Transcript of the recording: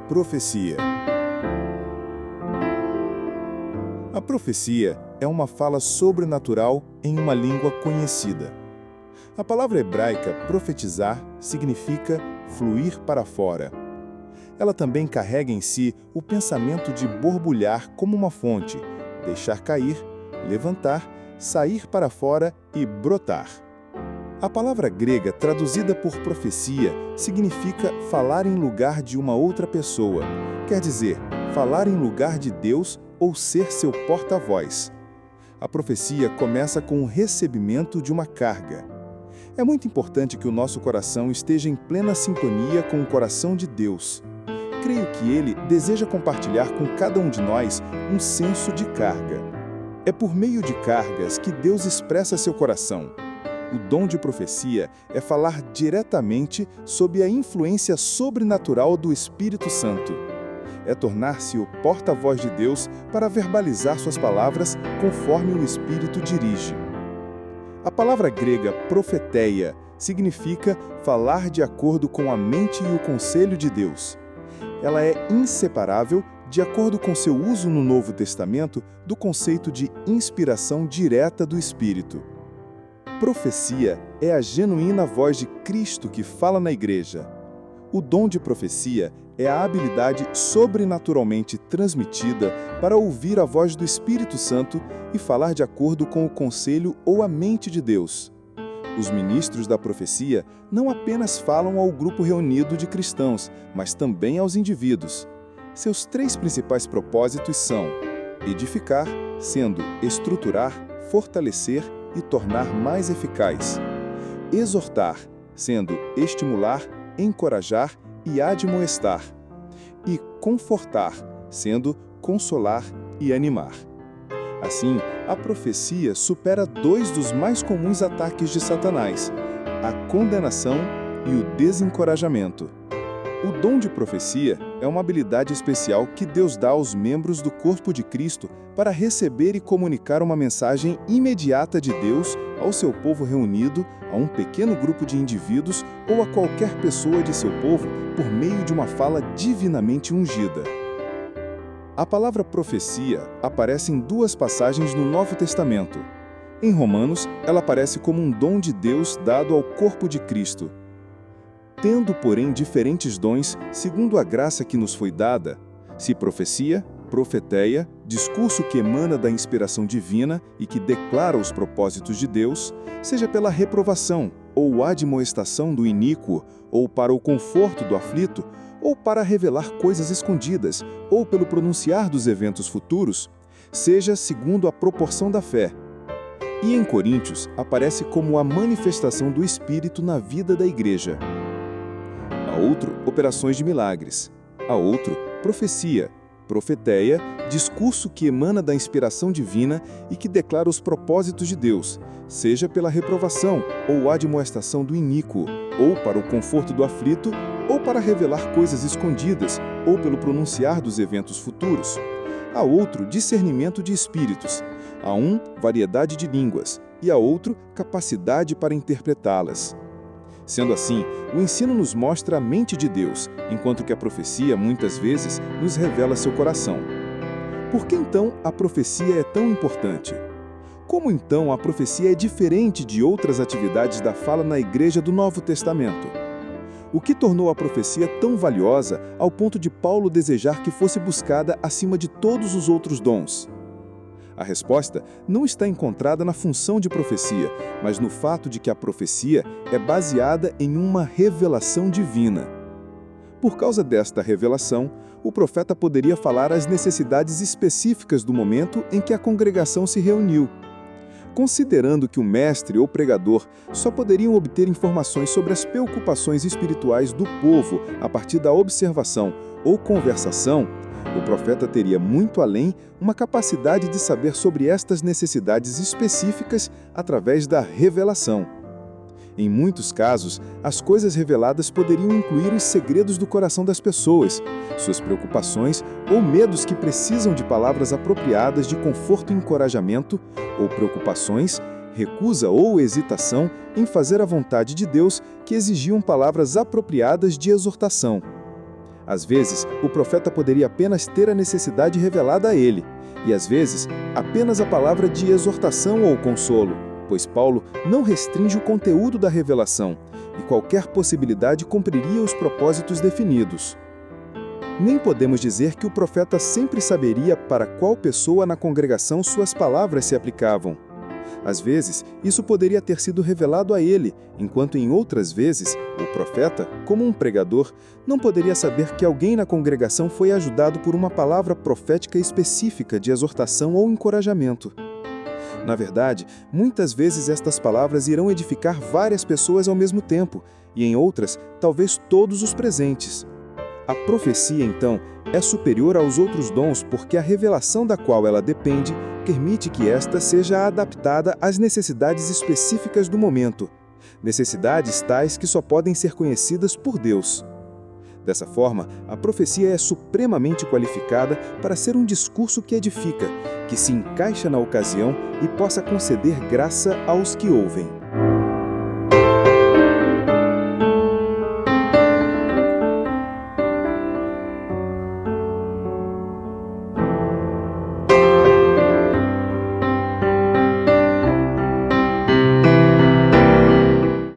Profecia. A profecia é uma fala sobrenatural em uma língua conhecida. A palavra hebraica profetizar significa fluir para fora. Ela também carrega em si o pensamento de borbulhar como uma fonte, deixar cair, levantar, sair para fora e brotar. A palavra grega traduzida por profecia significa falar em lugar de uma outra pessoa, quer dizer, falar em lugar de Deus ou ser seu porta-voz. A profecia começa com o recebimento de uma carga. É muito importante que o nosso coração esteja em plena sintonia com o coração de Deus. Creio que Ele deseja compartilhar com cada um de nós um senso de carga. É por meio de cargas que Deus expressa seu coração. O dom de profecia é falar diretamente sob a influência sobrenatural do Espírito Santo. É tornar-se o porta-voz de Deus para verbalizar suas palavras conforme o Espírito dirige. A palavra grega profeteia significa falar de acordo com a mente e o conselho de Deus. Ela é inseparável, de acordo com seu uso no Novo Testamento, do conceito de inspiração direta do Espírito. Profecia é a genuína voz de Cristo que fala na igreja. O dom de profecia é a habilidade sobrenaturalmente transmitida para ouvir a voz do Espírito Santo e falar de acordo com o conselho ou a mente de Deus. Os ministros da profecia não apenas falam ao grupo reunido de cristãos, mas também aos indivíduos. Seus três principais propósitos são edificar, sendo estruturar, fortalecer e tornar mais eficaz. Exortar, sendo estimular, encorajar e admoestar. E confortar, sendo consolar e animar. Assim, a profecia supera dois dos mais comuns ataques de Satanás, a condenação e o desencorajamento. O dom de profecia é uma habilidade especial que Deus dá aos membros do corpo de Cristo para receber e comunicar uma mensagem imediata de Deus ao seu povo reunido, a um pequeno grupo de indivíduos ou a qualquer pessoa de seu povo por meio de uma fala divinamente ungida. A palavra profecia aparece em duas passagens no Novo Testamento. Em Romanos, ela aparece como um dom de Deus dado ao corpo de Cristo. Tendo, porém, diferentes dons, segundo a graça que nos foi dada, se profecia, profeteia, discurso que emana da inspiração divina e que declara os propósitos de Deus, seja pela reprovação ou admoestação do iníquo, ou para o conforto do aflito, ou para revelar coisas escondidas, ou pelo pronunciar dos eventos futuros, seja segundo a proporção da fé. E em Coríntios aparece como a manifestação do Espírito na vida da igreja. A outro, operações de milagres. A outro, profecia, profeteia, discurso que emana da inspiração divina e que declara os propósitos de Deus, seja pela reprovação ou admoestação do iníquo, ou para o conforto do aflito, ou para revelar coisas escondidas, ou pelo pronunciar dos eventos futuros. A outro, discernimento de espíritos. A um, variedade de línguas, e a outro, capacidade para interpretá-las. Sendo assim, o ensino nos mostra a mente de Deus, enquanto que a profecia, muitas vezes, nos revela seu coração. Por que então a profecia é tão importante? Como então a profecia é diferente de outras atividades da fala na igreja do Novo Testamento? O que tornou a profecia tão valiosa ao ponto de Paulo desejar que fosse buscada acima de todos os outros dons? A resposta não está encontrada na função de profecia, mas no fato de que a profecia é baseada em uma revelação divina. Por causa desta revelação, o profeta poderia falar as necessidades específicas do momento em que a congregação se reuniu. Considerando que o mestre ou pregador só poderiam obter informações sobre as preocupações espirituais do povo a partir da observação ou conversação, o profeta teria muito além uma capacidade de saber sobre estas necessidades específicas através da revelação. Em muitos casos, as coisas reveladas poderiam incluir os segredos do coração das pessoas, suas preocupações ou medos que precisam de palavras apropriadas de conforto e encorajamento, ou preocupações, recusa ou hesitação em fazer a vontade de Deus que exigiam palavras apropriadas de exortação. Às vezes, o profeta poderia apenas ter a necessidade revelada a ele, e às vezes, apenas a palavra de exortação ou consolo, pois Paulo não restringe o conteúdo da revelação, e qualquer possibilidade cumpriria os propósitos definidos. Nem podemos dizer que o profeta sempre saberia para qual pessoa na congregação suas palavras se aplicavam. Às vezes, isso poderia ter sido revelado a ele, enquanto em outras vezes, o profeta, como um pregador, não poderia saber que alguém na congregação foi ajudado por uma palavra profética específica de exortação ou encorajamento. Na verdade, muitas vezes estas palavras irão edificar várias pessoas ao mesmo tempo, e em outras, talvez todos os presentes. A profecia, então, é superior aos outros dons porque a revelação da qual ela depende permite que esta seja adaptada às necessidades específicas do momento, necessidades tais que só podem ser conhecidas por Deus. Dessa forma, a profecia é supremamente qualificada para ser um discurso que edifica, que se encaixa na ocasião e possa conceder graça aos que ouvem.